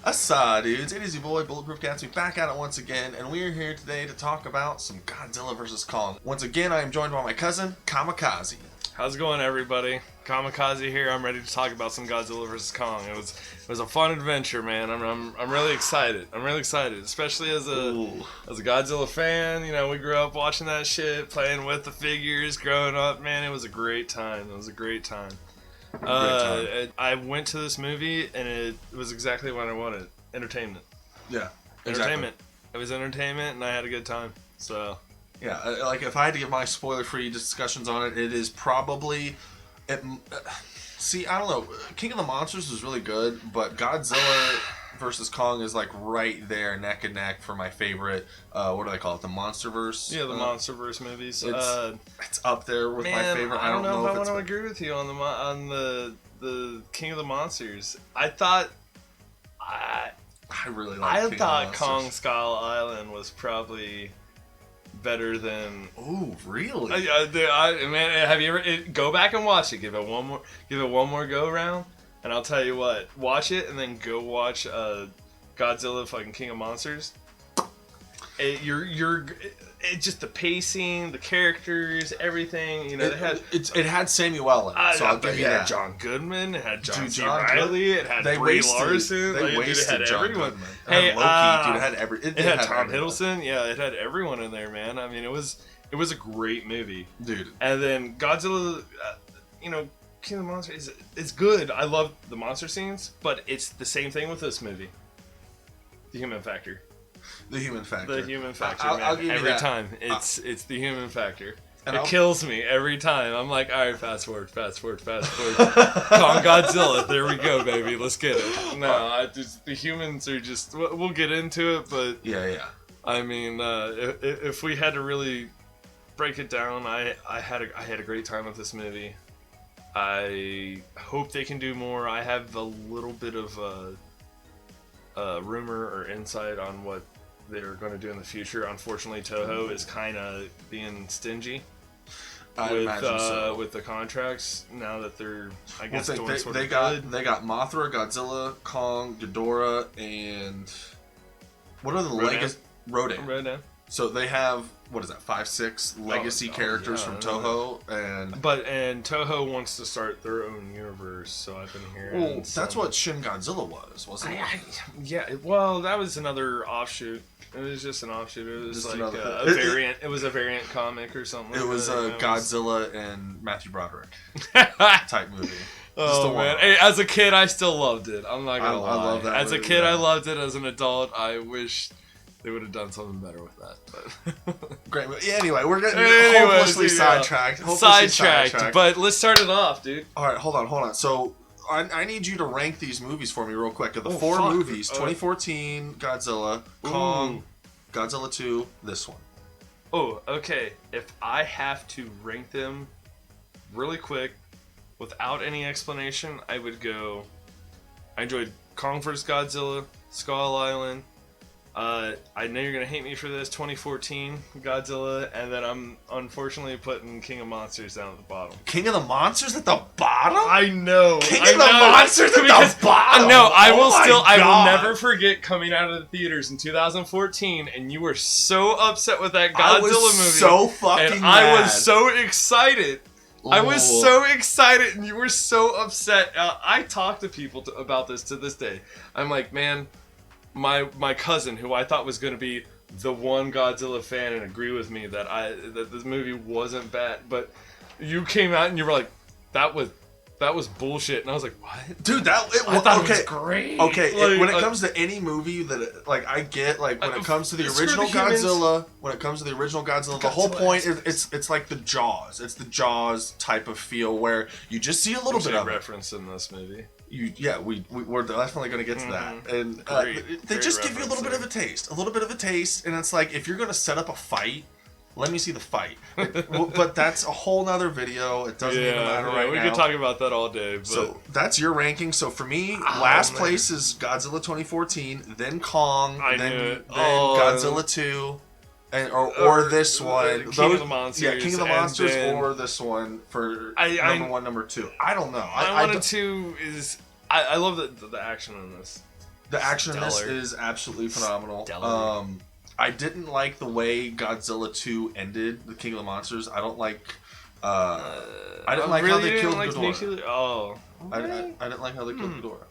Asa, dudes. It is your boy, Bulletproof Cats. We're back at it once again, and we are here today to talk about some Godzilla vs. Kong. Once again, I am joined by my cousin, ComiCazi. How's it going, everybody? ComiCazi here. I'm ready to talk about some Godzilla vs. Kong. It was a fun adventure, man. I'm really excited. I'm really excited, especially as a Godzilla fan. You know, we grew up watching that shit, playing with the figures, growing up. Man, it was a great time. It was a great time. I went to this movie and it was exactly what I wanted. Entertainment. Yeah, entertainment. It was entertainment, and I had a good time. So yeah, like if I had to give my spoiler-free discussions on it, it is probably. See, I don't know. King of the Monsters was really good, but Godzilla versus Kong is like right there, neck and neck for my favorite. What do they call it? The MonsterVerse. Yeah, the MonsterVerse movies. It's up there with my favorite. I don't know if I want to agree with you on the King of the Monsters. I really like. I thought Kong Skull Island was probably better than. Oh, really? Man, have you ever go back and watch it? Give it one more go around, and I'll tell you what. Watch it and then go watch Godzilla fucking King of Monsters. Just the pacing, the characters, everything. You know, it had Samuel in it, so I'll give you that. John Goodman, it had John C. Reilly, it had Brie Larson. They wasted it had everyone. Goodman. Hey, Loki, it had Tom Hiddleston. Yeah, it had everyone in there, man. I mean, it was a great movie, dude. And then Godzilla, King of the Monsters is good. I love the monster scenes, but it's the same thing with this movie. The human factor. The human factor. I'll give you every that. Time. It's the human factor. It kills me every time. I'm like, all right, fast forward. Kong Godzilla. There we go, baby. Let's get it. No, the humans are just. We'll get into it, but yeah. I mean, if we had to really break it down, I had a great time with this movie. I hope they can do more. I have a little bit of a rumor or insight on what they're going to do in the future. Unfortunately, Toho is kind of being stingy with the contracts now that they're, I guess, doing sort of good. They got Mothra, Godzilla, Kong, Ghidorah, and what are the legacy? Rodan. So they have, what is that, 5, 6 legacy characters from Toho, and Toho wants to start their own universe. So I've been hearing. Well, that's what Shin Godzilla wasn't it? Yeah. Well, that was another offshoot. It was just an offshoot. It was just like a variant. It was a variant comic or something. It was Godzilla and Matthew Broderick type movie. Oh man! Hey, as a kid, I still loved it. I'm not gonna lie. I love that. As a kid, I loved it. As an adult, I wish they would have done something better with that. But great. Yeah, anyway, we're getting hopelessly sidetracked. But let's start it off, dude. All right, hold on. So I need you to rank these movies for me real quick. Of the 4 movies, 2014 Godzilla, Kong, Godzilla 2, this one. Oh, okay. If I have to rank them really quick, without any explanation, I would go. I enjoyed Kong vs. Godzilla, Skull Island. I know you're going to hate me for this, 2014 Godzilla, and then I'm unfortunately putting King of Monsters down at the bottom. King of the Monsters at the bottom? I know. King of the Monsters at the bottom? No, I will never forget coming out of the theaters in 2014, and you were so upset with that Godzilla movie. So fucking mad. I was so excited. I was so excited, and you were so upset. I talk to people about this to this day. I'm like, man, my cousin, who I thought was going to be the one Godzilla fan and agree with me that this movie wasn't bad, but you came out and you were like, that was bullshit, and I was like, what? Dude, I thought it was great. Okay, when it comes to any movie that I get, like when it comes to the original Godzilla, the whole point is it's like the Jaws. It's the Jaws type of feel where you just see a little bit of reference in this movie. We're definitely going to get to that, and they just give you a little bit of a taste, and it's like if you're going to set up a fight, let me see the fight. But that's a whole nother video. It doesn't even matter right now. We could talk about that all day. But so that's your ranking. So for me, last place is Godzilla 2014, then Kong, then Godzilla 2. Or this one. King of the Monsters. Yeah, King of the Monsters or this one for number 1, number 2. I don't know. I love the action in this. The action in this stellar. is absolutely phenomenal. Stellar. I didn't like the way Godzilla 2 ended, the King of the Monsters. I don't like. I didn't like how they killed Ghidorah. Oh, I didn't like how they killed Ghidorah.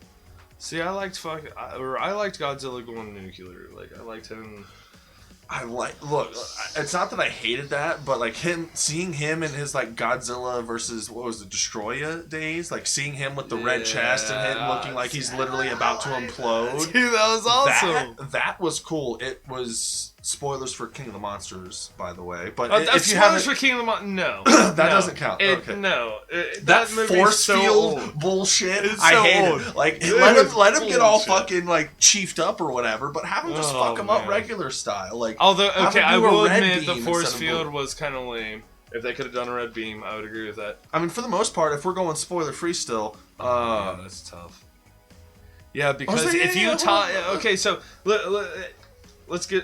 See, I liked Godzilla going nuclear. Like I liked him. Look, it's not that I hated that, but like seeing him in his like Godzilla versus what was it, Destroya days, like seeing him with the red chest and him looking like he's literally about to implode. Dude, that was awesome. That was cool. It was spoilers for King of the Monsters, by the way. But if you spoilers for King of the Monsters, no, that doesn't count. Okay. No, that force field old. bullshit. It's I so hate old. it. Like Dude, let him get all bullshit. fucking like chiefed up or whatever, but have him just fuck him up regular style. Like, although okay, I will admit the beam force instead of field blue. was kind of lame. If they could have done a red beam, I would agree with that. I mean, for the most part, if we're going spoiler free still, yeah, that's tough. Yeah, because yeah, if you yeah, talk, okay, so let's do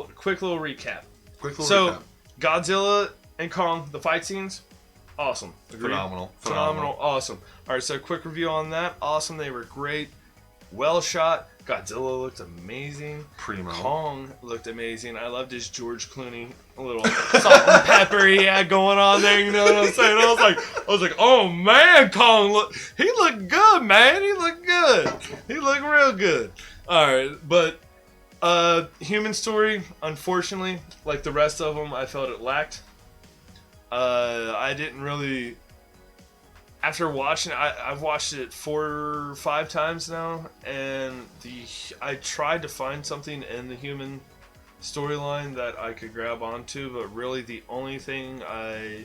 a quick little recap. recap. Godzilla and Kong, the fight scenes, awesome. Agreed? Phenomenal, awesome. All right, so quick review on that. Awesome, they were great, well shot. Godzilla looked amazing. Primo. Kong looked amazing. I loved his George Clooney little salt and pepper he had going on there. You know what I'm saying? I was like, oh man, Kong he looked good, man. He looked good. He looked real good. All right, but human story, unfortunately, like the rest of them, I felt it lacked. I didn't really. After watching it, I've watched it 4 or 5 times now, and I tried to find something in the human storyline that I could grab onto, but really the only thing I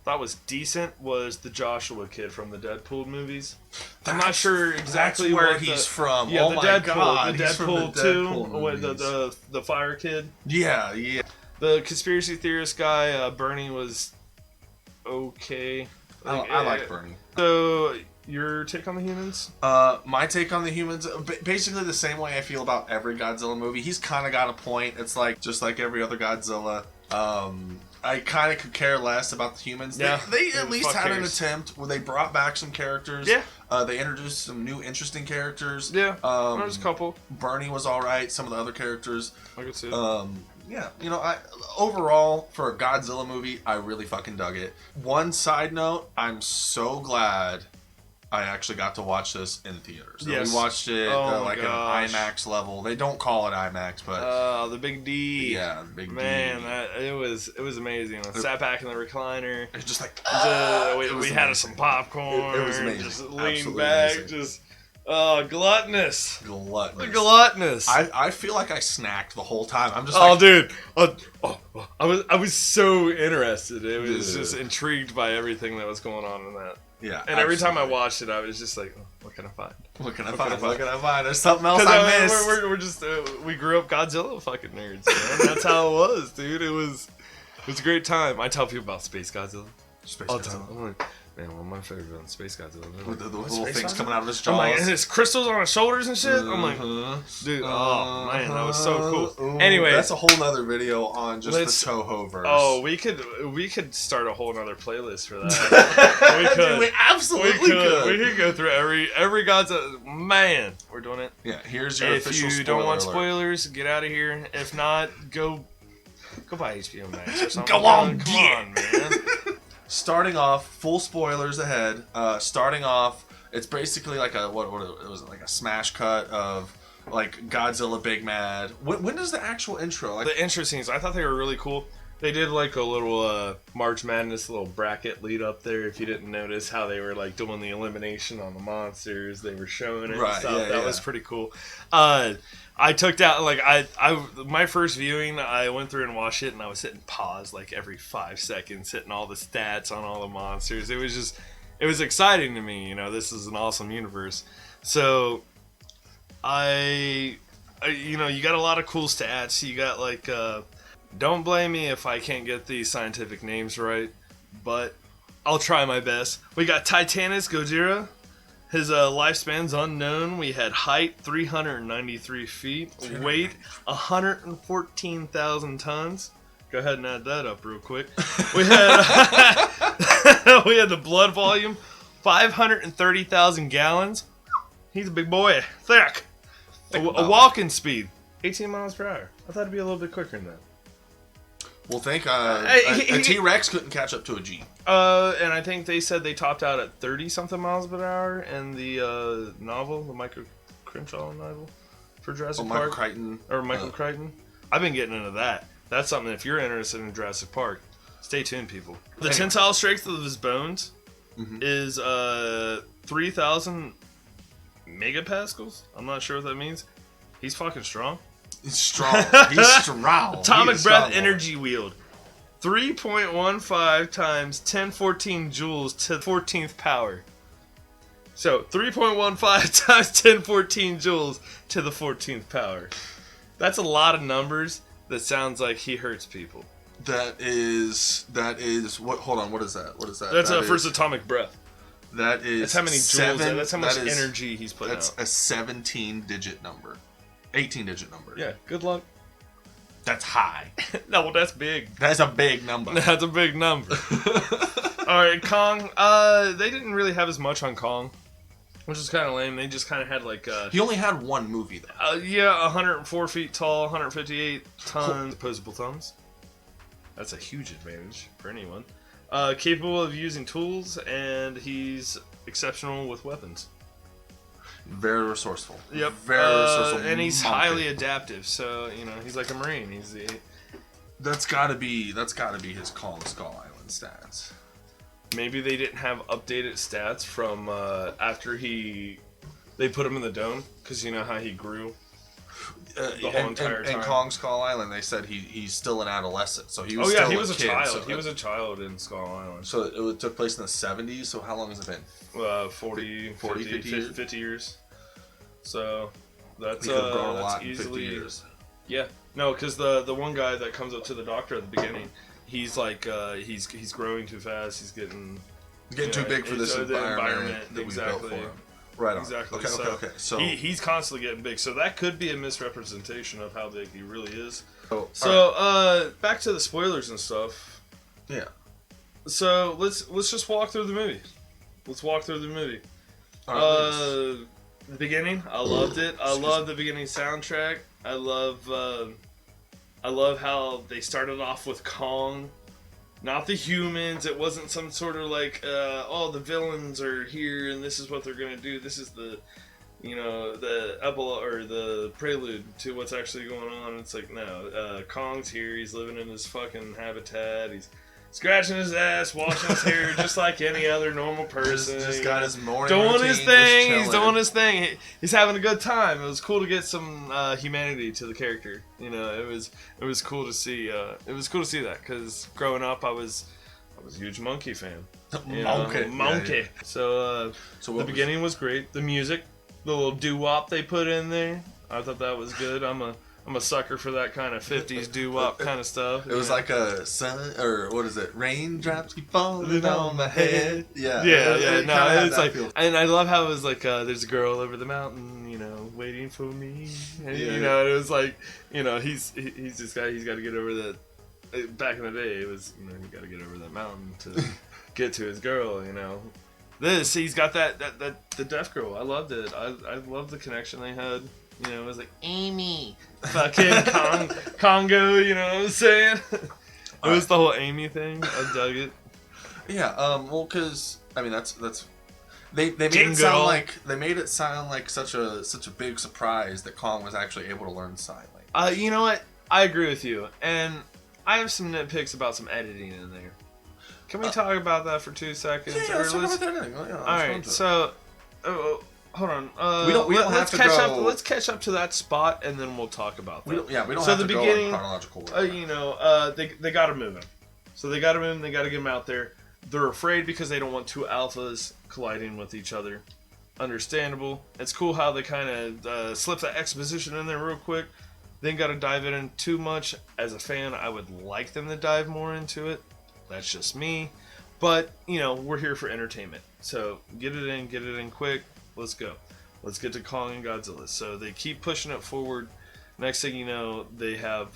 thought was decent was the Joshua kid from the Deadpool movies. I'm not sure exactly where what he's from. Yeah, Oh the my Deadpool, God, the he's from Deadpool the 2, Deadpool with movies. the fire kid. Yeah. The conspiracy theorist guy, Bernie, was okay. I like Bernie. So, your take on the humans? My take on the humans, basically the same way I feel about every Godzilla movie. He's kind of got a point. It's like, just like every other Godzilla. I kind of could care less about the humans. Yeah. They at least had an cares? attempt where they brought back some characters. Yeah. They introduced some new interesting characters. Yeah, there's a couple. Bernie was alright. Some of the other characters. I could see it. Yeah, overall, for a Godzilla movie, I really fucking dug it. One side note, I'm so glad I actually got to watch this in theaters. So Yes. we watched it Oh at an IMAX level. They don't call it IMAX, but The big D. yeah, the big Man, D. it was amazing. I sat back in the recliner. It's just like We had some popcorn. It was amazing. Just leaned Absolutely back. amazing. Just gluttonous. gluttonous. Gluttonous. I feel like I snacked the whole time. I'm just dude. I was so interested. It was just intrigued by everything that was going on in that. Yeah. And every time I watched it, I was just like, what can I find? What can I find? There's something else I missed. We're just we grew up Godzilla fucking nerds, man. That's how it was, dude. It was a great time. I tell people about Space Godzilla Space all the Godzilla. time. I'm like, man, one of my favorite villains, Space Godzilla. With the What, little Space things Godzilla? coming out of his I'm like, jaws. and his crystals on his shoulders and shit. I'm like, dude, oh man, that was so cool. Anyway, that's a whole nother video on just the Toho verse. Oh, we could start a whole nother playlist for that. We could. Dude, we absolutely could. We could go through every Godzilla. Man, we're doing it. Yeah, here's your If official you don't want alert. spoilers, get out of here. If not, go buy HBO Max or something. Go on, come on, man. Starting off, full spoilers ahead. Starting off, it's basically like it was like a smash cut of like Godzilla Big Mad. When does the actual intro? Like The intro scenes, I thought they were really cool. They did like a little March Madness little bracket lead up there. If you didn't notice how they were like doing the elimination on the monsters, they were showing it and Right, stuff. yeah, That yeah. was pretty cool. I took that like my first viewing, I went through and watched it, and I was hitting pause like every 5 seconds, hitting all the stats on all the monsters. It was exciting to me. This is an awesome universe. So you got a lot of cool stats. You got like don't blame me if I can't get these scientific names right, but I'll try my best. We got Titanus Gojira. His lifespan's unknown. We had height 393 feet, weight 114,000 tons. Go ahead and add that up real quick. We had we had the blood volume 530,000 gallons. He's a big boy, thick. A walking speed, 18 miles per hour. I thought it'd be a little bit quicker than that. Well, think a T-Rex couldn't catch up to a G. And I think they said they topped out at 30-something miles per hour in the novel, the Michael Crenshaw novel for Jurassic Park. Michael Crichton. Or Michael Crichton. I've been getting into that. That's something, if you're interested in Jurassic Park, stay tuned, people. The tensile strength of his bones is 3,000 megapascals. I'm not sure what that means. He's fucking strong. He's strong. He's strong. Atomic breath energy wield. 3.15 times 1014 joules to the 14th power. So, 3.15 times 1014 joules to the 14th power. That's a lot of numbers that sounds like he hurts people. That is what? Hold on, what is that? What is that? That's first atomic breath. That is. That's how many joules. That's how much energy he's putting out. That's a 17-digit number, 18-digit number. Yeah. Good luck. That's high. No, well, that's big. That's a big number. That's a big number. All right, Kong. They didn't really have as much on Kong, which is kind of lame. They just kind of had like. He only had one movie though. Yeah, 104 feet tall, 158 tons, opposable thumbs. That's a huge advantage for anyone. Capable of using tools, and he's exceptional with weapons. Very resourceful. Yep. Very resourceful. And he's highly adaptive, so he's like a Marine. That's gotta be his Kong Skull Island stats. Maybe they didn't have updated stats from after they put him in the dome, because you know how he grew the whole entire time. In Kong Skull Island, they said he's still an adolescent, so he was he was a kid, child. So he was a child in Skull Island. So it took place in the 70s. So how long has it been? 50 years. So that's he could have grown a that's lot easily in 50 years. Yeah. No, because the one guy that comes up to the doctor at the beginning, he's like he's growing too fast. He's getting too big for this environment that exactly. we built for him. Right on. Exactly. Okay. So he's constantly getting big. So that could be a misrepresentation of how big he really is. Back to the spoilers and stuff. Yeah. So let's just walk through the movie. Let's walk through the movie. Right, the beginning, I loved it. I love the beginning soundtrack. I love how they started off with Kong. Not the humans. It wasn't some sort of like, the villains are here and this is what they're gonna do. This is the epilogue or the prelude to what's actually going on. It's like, no, Kong's here. He's living in his fucking habitat. He's scratching his ass, washing his hair, just like any other normal person. Just got his morning doing routine, his thing. He's doing his thing. He's having a good time. It was cool to get some humanity to the character. It was cool to see. It was cool to see that because growing up, I was a huge Monkey fan. Monkey. Yeah. So the beginning was great. The music, the little doo-wop they put in there, I thought that was good. I'm a sucker for that kind of 50s doo-wop kind of stuff. It was like a sun, or what is it? Raindrops keep falling on my head. Yeah. No, it's like, and I love how it was like, there's a girl over the mountain, waiting for me. And, it was like, he's this guy. He's got to get over that. Back in the day, it was, you got to get over that mountain to get to his girl. He's got the deaf girl. I loved it. I loved the connection they had. It was like, Amy. Fucking Congo, you know what I'm saying? It was the whole Amy thing. I dug it. Yeah, well, because, I mean, that's they made it sound like such a big surprise that Kong was actually able to learn sign language. You know what? I agree with you. And I have some nitpicks about some editing in there. Can we talk about that for 2 seconds? Yeah, let's talk about that anyway. Yeah, alright, so... hold on. Let's catch up to that spot, and then we'll talk about that. We don't have to go in chronological order. They got him moving. So they got him in. They got to get him out there. They're afraid because they don't want two alphas colliding with each other. Understandable. It's cool how they kind of slip that exposition in there real quick. Then got to dive in too much. As a fan, I would like them to dive more into it. That's just me. But, we're here for entertainment. So get it in quick. Let's go. Let's get to Kong and Godzilla. So they keep pushing it forward. Next thing you know, they have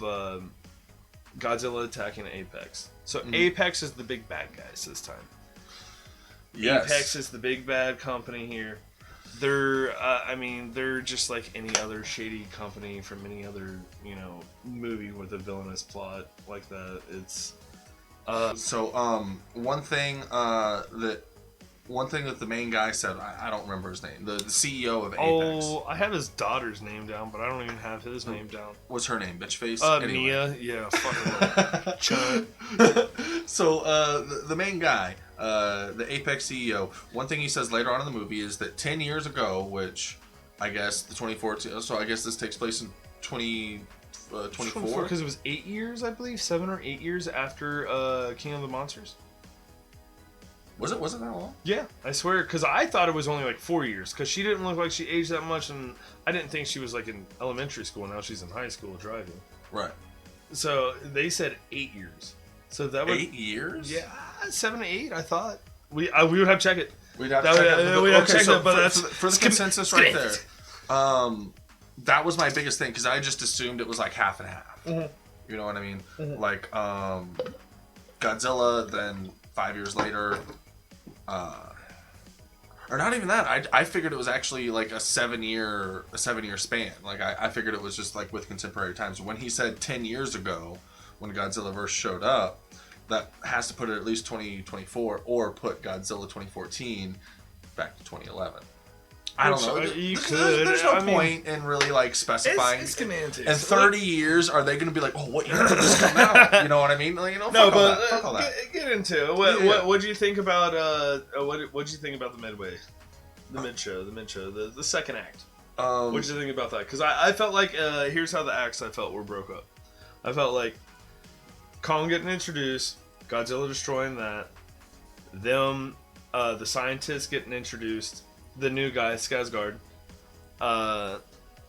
Godzilla attacking Apex. So Apex is the big bad guys this time. Yes. Apex is the big bad company here. they're just like any other shady company from any other, movie with a villainous plot like that. It's one thing that the main guy said, I don't remember his name, the CEO of Apex. Oh, I have his daughter's name down, but I don't even have his name down. What's her name? Bitchface? Anyway. Mia. Yeah, fucking Chun. So, the main guy, the Apex CEO, one thing he says later on in the movie is that 10 years ago, which I guess the 2014, so I guess this takes place in 2024? Because it was 8 years, I believe, 7 or 8 years after King of the Monsters. Was it that long? Yeah, I swear, because I thought it was only like 4 years, because she didn't look like she aged that much, and I didn't think she was like in elementary school. Now she's in high school driving. Right. So they said 8 years. So that was 8 years. Yeah, 7 to 8. I thought we would have to check it. We'd have to check it. We'd have to check it, but that's for the consensus right there. That was my biggest thing because I just assumed it was like half and half. Mm-hmm. You know what I mean? Mm-hmm. Like Godzilla. Then 5 years later. Or not even that. I figured it was actually like a 7 year span. Like I figured it was just like with contemporary times. When he said 10 years ago, when Godzilla-verse showed up, that has to put it at least 2024 or put Godzilla 2014 back to 2011. I don't know. You could. There's no point in really like specifying. It's semantics. In 30 years, are they going to be like, oh, what year did this come out? You know what I mean? Like, no, fuck but all that. Get into it. What do you think about what do you think about the midway, the mid show, the second act? What did you think about that? Because I felt like here's how the acts I felt were broke up. I felt like Kong getting introduced, Godzilla destroying that, them, the scientists getting introduced. The new guy, Skarsgård,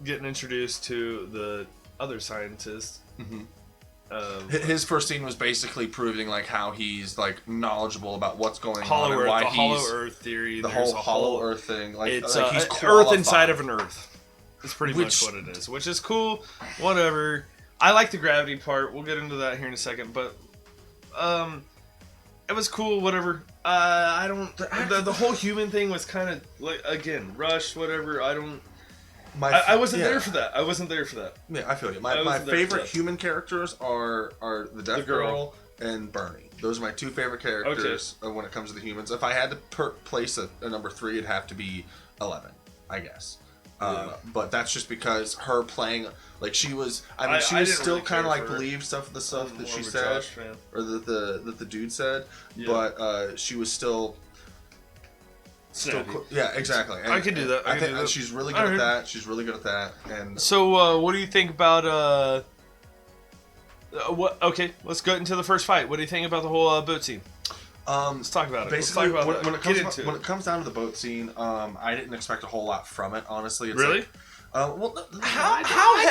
getting introduced to the other scientist. Mm-hmm. His first scene was basically proving like how he's like knowledgeable about what's going on and why he's Hollow Earth theory. The whole Hollow Earth thing, like it's like he's Earth inside of an Earth. It's pretty much what it is, which is cool. Whatever. I like the gravity part. We'll get into that here in a second, but it was cool. Whatever. I don't. The whole human thing was kind of like again rushed. Whatever. I don't. I wasn't there for that. I wasn't there for that. Yeah, I feel you. My favorite human characters are the Death Girl and Bernie. Those are my two favorite characters when it comes to the humans. If I had to place a number 3, it'd have to be 11, I guess. But that's just because her playing like she was. I mean, she was still kind of like believed the stuff that she said, or that the dude said. Yeah. But she was still. Yeah, exactly. And, I can do that. I think she's really good at that. She's really good at that. And so, what do you think about what? Okay, let's go into the first fight. What do you think about the whole boat scene? Let's talk about it. Basically, when it comes down to the boat scene, I didn't expect a whole lot from it. Honestly, it's really. Like, how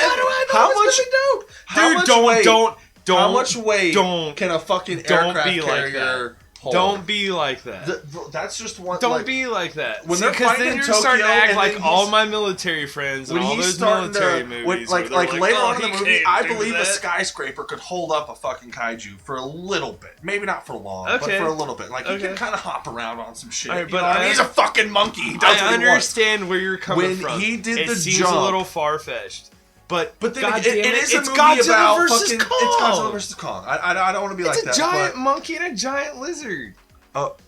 much weight can a fucking aircraft carrier? Don't be like that. That's just one. Don't be like that. When they're fighting in Tokyo, starting to act like all my military friends and all those military movies. Like later on in the movie, I believe a skyscraper could hold up a fucking kaiju for a little bit. Maybe not for long, but for a little bit. Like he can kind of hop around on some shit. Right, but he's a fucking monkey. He does I understand where you're coming from. When he did the jump, it seems a little far-fetched. But then it is a movie Godzilla about versus fucking. Kong. It's Godzilla versus Kong. I don't want to be like that. It's a giant monkey and a giant lizard. But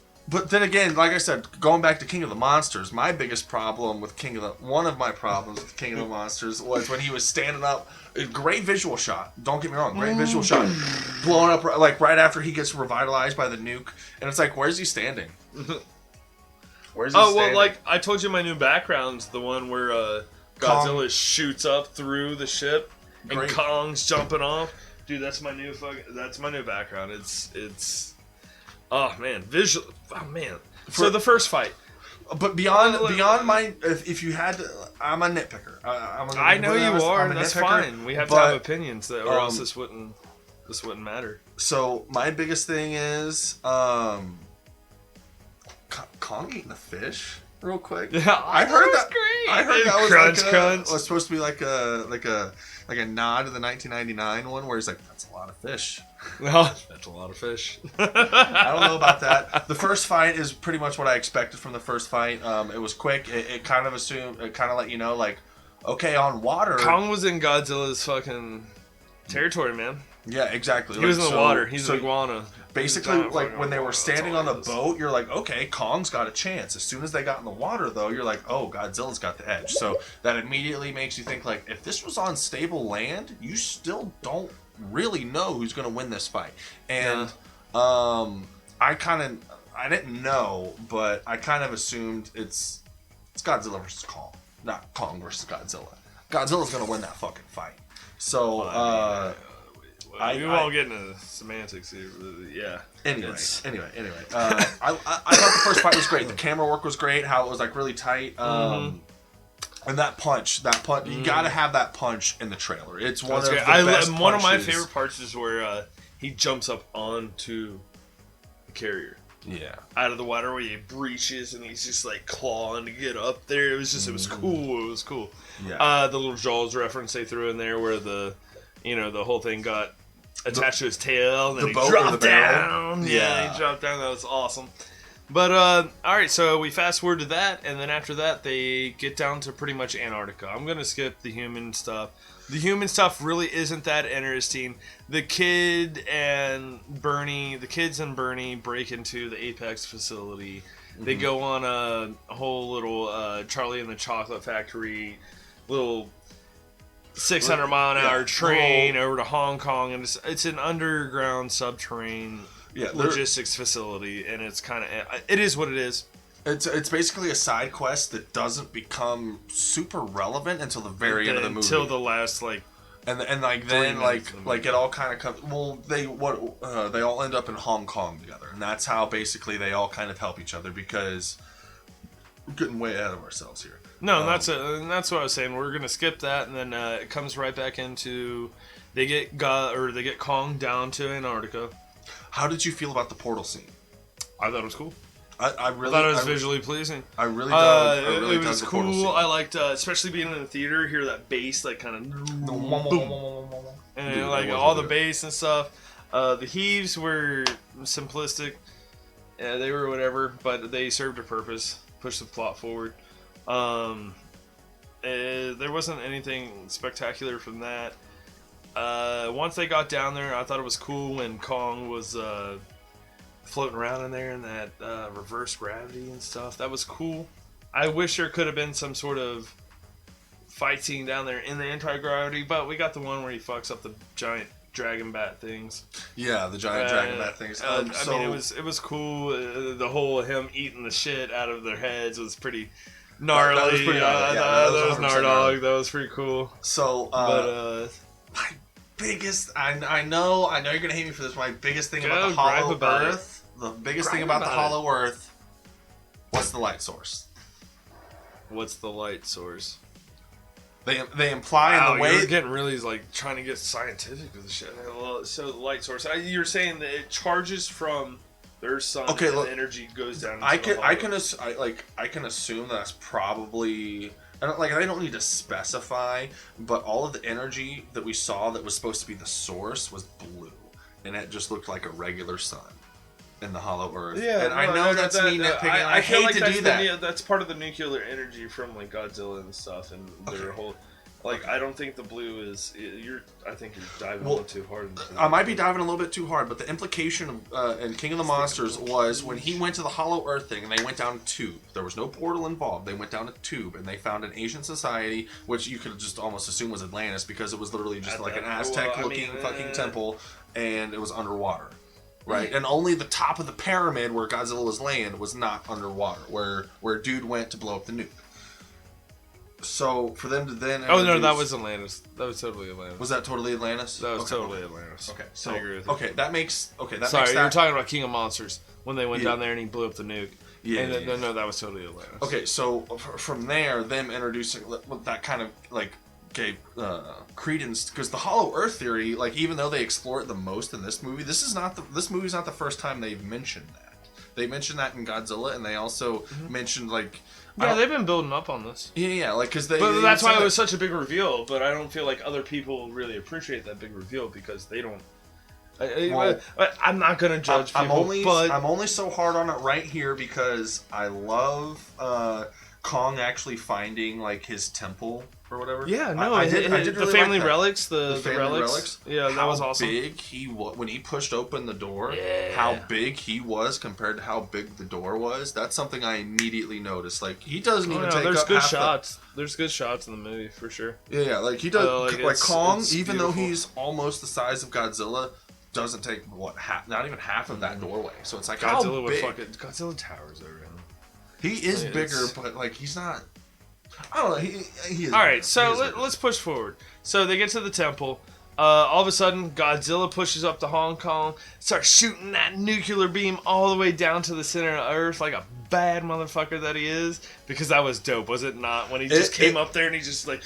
then again, like I said, going back to King of the Monsters, my biggest problem with one of my problems with King of the Monsters was when he was standing up. Great visual shot. Don't get me wrong. Great visual shot. Blowing up like right after he gets revitalized by the nuke, and it's like, where's he standing? Where's he standing? Well, like I told you, my new background's the one where Godzilla shoots up through the ship and Kong's jumping off. Dude, that's my new background. It's oh man, visual. Oh man. So the first fight. But beyond my, if you had to, I'm a nitpicker. I know you are. That's fine. We have to have opinions, or else this wouldn't matter. So my biggest thing is Kong eating a fish. real quick? Yeah, I heard that. Great. I heard that was crunch, like crunch. was supposed to be like a nod to the 1999 one where he's like, "That's a lot of fish." No, that's a lot of fish. I don't know about that. The first fight is pretty much what I expected from the first fight. It was quick. It kind of let you know, like, okay, on water. Kong was in Godzilla's fucking territory, man. Yeah, exactly. He was in the water. He's an iguana. Basically, like, when they were standing on the boat, you're like, okay, Kong's got a chance. As soon as they got in the water, though, you're like, oh, Godzilla's got the edge. So that immediately makes you think, like, if this was on stable land, you still don't really know who's going to win this fight. And I didn't know, but I kind of assumed it's Godzilla versus Kong, not Kong versus Godzilla. Godzilla's going to win that fucking fight. So, we won't get into semantics here. Yeah. Anyway. I thought the first fight was great. The camera work was great. How it was like really tight. And that punch, you gotta have that punch in the trailer. It's one of the best punches. One of my favorite parts is where he jumps up onto the carrier. Yeah. Out of the water where he breaches and he's just like clawing to get up there. It was just, it was cool. It was cool. Yeah. The little Jaws reference they threw in there where the whole thing got attached to his tail and then he dropped down. Yeah, he dropped down. That was awesome. But, alright, so we fast forward to that, and then after that, they get down to pretty much Antarctica. I'm going to skip the human stuff. The human stuff really isn't that interesting. The kids and Bernie break into the Apex facility. They go on a whole little Charlie and the Chocolate Factory little 600-mile-an-hour train over to Hong Kong, and it's an underground subterranean logistics facility, and it's kind of, it is what it is. It's basically a side quest that doesn't become super relevant until the very end of the movie. Until the last and then it all kind of comes. Well, they all end up in Hong Kong together, and that's how basically they all kind of help each other, because we're getting way ahead of ourselves here. No, that's what I was saying. We're gonna skip that, and then it comes right back into they get Kong down to Antarctica. How did you feel about the portal scene? I thought it was cool. I thought it was visually pleasing. I really dug. It was cool. I liked, especially being in the theater, hear that bass like kind of boom, and like all the bass and stuff. The heaves were simplistic. Yeah, they were whatever, but they served a purpose. Pushed the plot forward. There wasn't anything spectacular from that. Once they got down there, I thought it was cool when Kong was floating around in there in that reverse gravity and stuff. That was cool. I wish there could have been some sort of fight scene down there in the anti-gravity, but we got the one where he fucks up the giant dragon bat things. Yeah, the giant dragon bat things. I mean, it was cool. The whole him eating the shit out of their heads was pretty gnarly. That was pretty gnarly. That was gnardog. That was pretty cool. So, my biggest, I know you're gonna hate me for this. My biggest thing about the Hollow Earth, the biggest thing about the Hollow Earth, what's the light source? What's the light source? They imply in the way you're getting really like trying to get scientific with the shit. So the light source, you're saying that it charges from their sun, and the energy goes down. I can assume that's probably. They don't need to specify, but all of the energy that we saw that was supposed to be the source was blue, and it just looked like a regular sun in the Hollow Earth. Yeah, and I know that's me nitpicking. I hate to do that. That's part of the nuclear energy from like Godzilla and stuff, and their whole. I don't think the blue is. I think you're diving a little too hard. I might be diving a little bit too hard, but the implication of in King of the Monsters was when he went to the Hollow Earth thing, and they went down a tube. There was no portal involved. They went down a tube, and they found an ancient society, which you could just almost assume was Atlantis because it was literally just like an Aztec-looking fucking temple, and it was underwater. Right, and only the top of the pyramid where Godzilla was laying was not underwater, where dude went to blow up the nuke. So for them to then that was Atlantis. That was totally Atlantis. Was that totally Atlantis? That was totally Atlantis. Okay, so I agree with you. that makes Sorry, you were talking about King of Monsters when they went down there and he blew up the nuke. No, that was totally Atlantis. Okay, so from there, them introducing that kind of gave credence, because the Hollow Earth theory, even though they explore it the most in this movie, this movie's not the first time they've mentioned that. They mentioned that in Godzilla, and they also mentioned like. Yeah, they've been building up on this. Yeah, like because But that's why it was such a big reveal. But I don't feel like other people really appreciate that big reveal because they don't. I'm not gonna judge people. I'm only so hard on it right here because I love Kong actually finding like his temple or whatever. Yeah, no, I did the really family like relics, the family relics. Yeah, that was awesome. How big he was when he pushed open the door. Yeah. How big he was compared to how big the door was. That's something I immediately noticed. Like he doesn't even take there's up good half shots. There's good shots in the movie for sure. Yeah, like he does. Like Kong, even beautiful. though he's almost the size of Godzilla, doesn't take not even half of that doorway. So it's like Godzilla how big? Godzilla towers over him. He is bigger, but like he's not. I don't know. He is. All right, so let's push forward. So they get to the temple. All of a sudden, Godzilla pushes up to Hong Kong, starts shooting that nuclear beam all the way down to the center of Earth like a bad motherfucker that he is. Because that was dope, was it not? When he just came up there and he just like,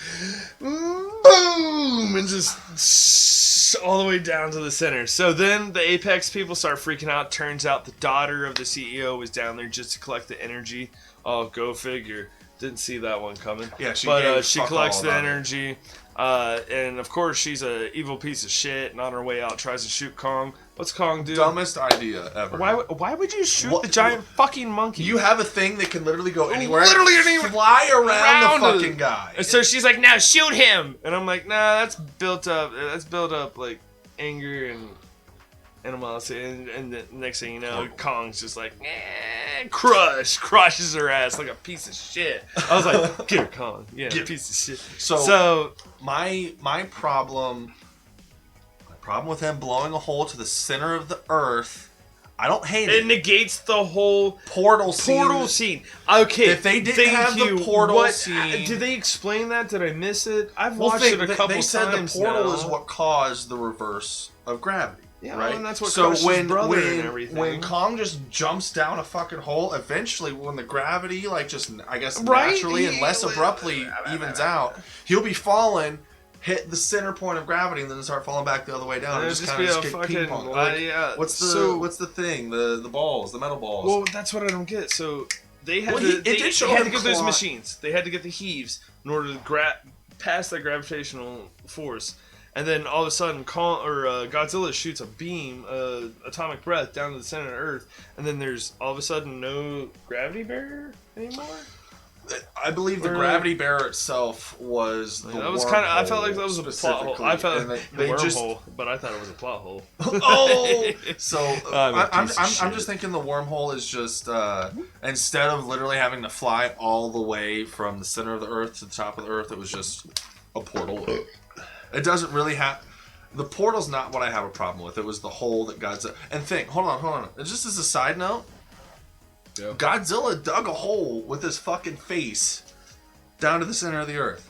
boom, and just all the way down to the center. So then the Apex people start freaking out. Turns out the daughter of the CEO was down there just to collect the energy. Oh, go figure. Didn't see that one coming. Yeah, she collects the energy. And of course, she's a evil piece of shit. And on her way out, tries to shoot Kong. What's Kong do? Dumbest idea ever. Why would you shoot the giant fucking monkey? You have a thing that can literally go anywhere. Literally anywhere. Fly around the fucking guy. And so she's like, "Now shoot him." And I'm like, "Nah, that's built up. That's built up like anger and animosity." And the next thing you know, Kong's just like, crushes her ass like a piece of shit. I was like, "Get her, Kong. Yeah, piece of shit." So my problem with him blowing a hole to the center of the Earth, I don't hate it. It negates the whole portal scene. Okay, if they didn't have the portal scene, did they explain that? Did I miss it? I've watched it a couple times. They said the portal is what caused the reverse of gravity. Yeah, right. And that's what crushed his brother and everything. When Kong just jumps down a fucking hole, eventually, when the gravity, like, just I guess naturally and less abruptly evens out, he'll be falling. Hit the center point of gravity and then start falling back the other way down. And just kind of get ping pong. What's the thing? The balls, the metal balls. Well, that's what I don't get. So they had to get those machines. They had to get the heaves in order to pass that gravitational force. And then all of a sudden, Godzilla shoots a beam, atomic breath, down to the center of Earth. And then there's all of a sudden no gravity barrier anymore. I believe the gravity barrier itself was the that was kind of. I felt like that was a plot hole. I felt like they wormhole, but I thought it was a plot hole. So I'm just thinking the wormhole is just instead of literally having to fly all the way from the center of the Earth to the top of the Earth, it was just a portal. It doesn't really have. The portal's not what I have a problem with. It was the hole that Godzilla. And hold on. Just as a side note. Yeah. Godzilla dug a hole with his fucking face down to the center of the Earth.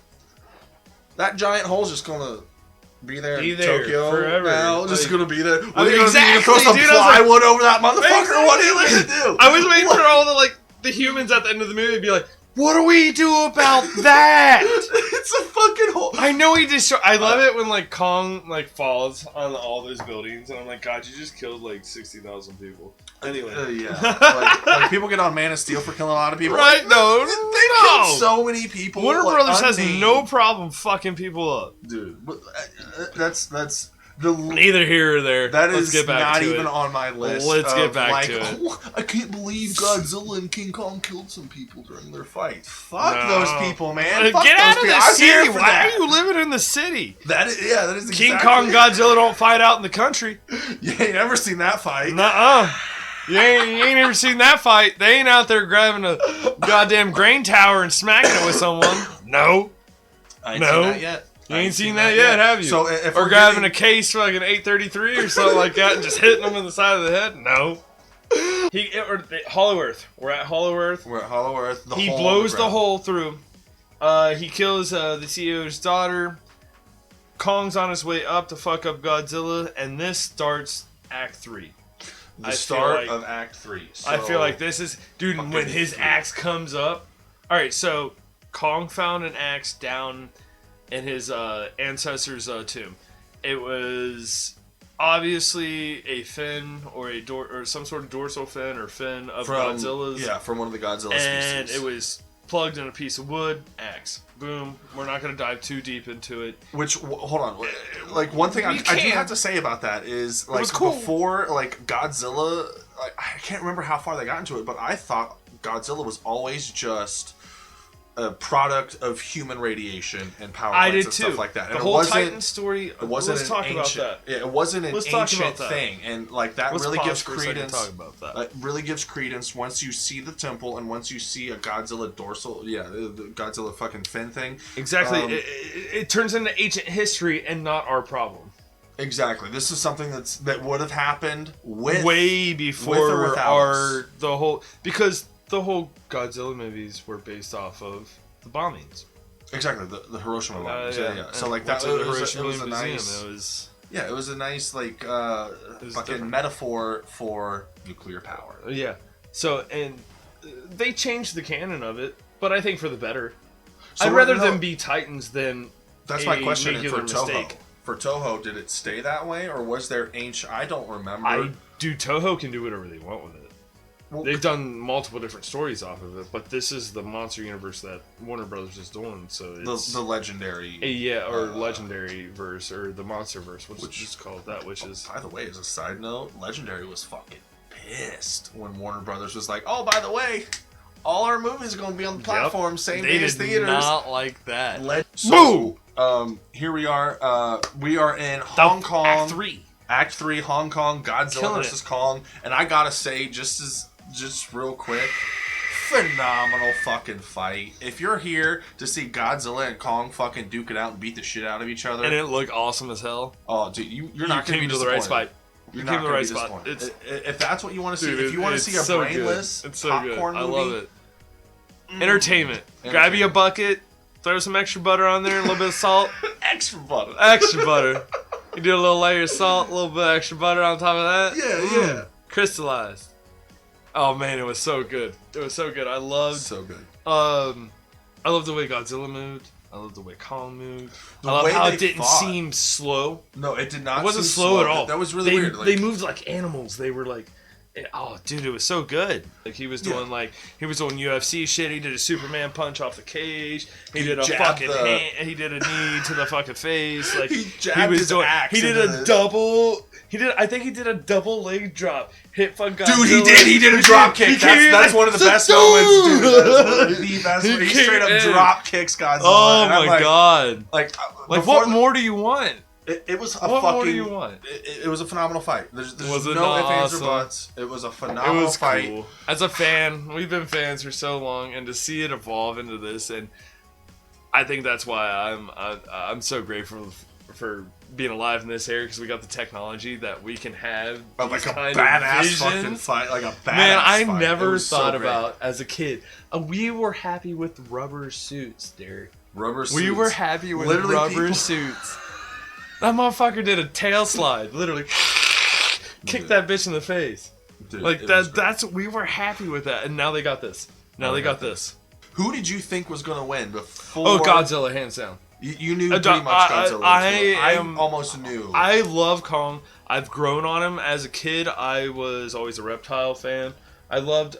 That giant hole's just gonna be there in Tokyo forever. Now. Just gonna be there. What are you gonna throw some plywood over that motherfucker? Exactly. What are you gonna do? I was waiting for all the humans at the end of the movie to be like, "What do we do about that?" It's a fucking hole. I know he destroyed. I love it when Kong falls on all those buildings, and I'm like, God, you just killed 60,000 people. Anyway, yeah, people get on Man of Steel for killing a lot of people. Right? No, they killed so many people. Warner Brothers has no problem fucking people up, dude. That's. Neither here or there. That is not even on my list. Let's get back to it. I can't believe Godzilla and King Kong killed some people during their fight. Fuck those people, man. Get out of the city. Why are you living in the city? That is exactly. King Kong and Godzilla don't fight out in the country. You ain't never seen that fight. Nuh-uh. You ain't ever seen that fight. They ain't out there grabbing a goddamn grain tower and smacking it with someone. No. I ain't seen that yet. You ain't seen that yet, have you? So if or grabbing a case for an 833 or something like that and just hitting them in the side of the head? No. Hollow Earth. We're at Hollow Earth. He blows the hole through. He kills the CEO's daughter. Kong's on his way up to fuck up Godzilla, and this starts Act 3. The start of Act 3. So I feel like this is... Dude, when his axe comes up... Alright, so Kong found an axe down... in his ancestor's tomb. It was obviously a fin or or some sort of dorsal fin or fin of Godzilla's. Yeah, from one of the Godzilla and species. it was plugged in a piece of wood. Axe. Boom. We're not going to dive too deep into it. Which, hold on, like one thing I do have to say about that is, like, cool. before, like, Godzilla, like, I can't remember how far they got into it, but I thought Godzilla was always just a product of human radiation and power plants and stuff like that. And the whole Titan story. It wasn't let's talk ancient, about that. Yeah, it wasn't an ancient thing, and like that let's really gives pause for a second to credence. talk about that. It really gives credence once you see the temple and once you see a Godzilla dorsal, the Godzilla fucking fin thing. Exactly, it turns into ancient history and not our problem. Exactly. This is something that would have happened way before the whole, because the whole Godzilla movies were based off of the bombings. Exactly, the Hiroshima bombings. Yeah. So like that was a nice. It was a nice like fucking metaphor for nuclear power. Yeah. So and they changed the canon of it, but I think for the better. So I'd rather them be Titans than that's my question for mistake. Toho. For Toho, did it stay that way, or was there ancient? I don't remember. Toho can do whatever they want with it. Well, they've done multiple different stories off of it, but this is the monster universe that Warner Brothers is doing. So it's the legendary, legendary verse or the MonsterVerse, which is called that. Which is, by the way, as a side note, Legendary was fucking pissed when Warner Brothers was like, "Oh, by the way, all our movies are going to be on the platform, same day as theaters." They did not like that. Here we are. We are in Hong Kong. Act 3, Hong Kong, Godzilla vs. Kong, and I gotta say, just real quick, phenomenal fucking fight. If you're here to see Godzilla and Kong fucking duke it out and beat the shit out of each other, and it looked awesome as hell. Oh, dude, you're not gonna be to the right spot. You're not gonna be disappointed. If that's what you want to see, if you want to see a brainless popcorn movie, I love it. Entertainment. Grab you a bucket, throw some extra butter on there, and a little bit of salt. Extra butter. You do a little layer of salt, a little bit of extra butter on top of that. Yeah. Crystallized. Oh man, it was so good. I loved. So good. I loved the way Godzilla moved. I loved the way Kong moved. I love how it didn't seem slow. No, it did not. It wasn't slow at all. That was really weird. They moved like animals. They were like, oh dude, it was so good. Like he was doing UFC shit. He did a Superman punch off the cage. He did a fucking hand. He did a knee to the fucking face. Like he jabbed his axe. He did a double. I think he did a double leg drop. Hit fucking Godzilla. Dude, he did a drop kick. That's one of the best moments, dude. That's one of the best moments. He straight up drop kicks Godzilla. Oh my god. Like what more do you want? It was a what fucking. More do you want? It was a phenomenal fight. There's was no ifs, ands, or buts. It was a phenomenal fight. Cool. As a fan, we've been fans for so long, and to see it evolve into this, and I think that's why I'm so grateful for being alive in this era, because we got the technology that we can have. Like a badass fucking fight, like a badass. Man, I never thought about as a kid. We were happy with rubber suits, Derek. Rubber suits. We were happy with rubber suits. That motherfucker did a tail slide, literally kicked that bitch in the face. Dude, like that's we were happy with that, and now they got this. They got this. Who did you think was gonna win before? Oh, Godzilla, hands down. You knew pretty much Godzilla. I almost knew. I love Kong. I've grown on him as a kid. I was always a reptile fan. I loved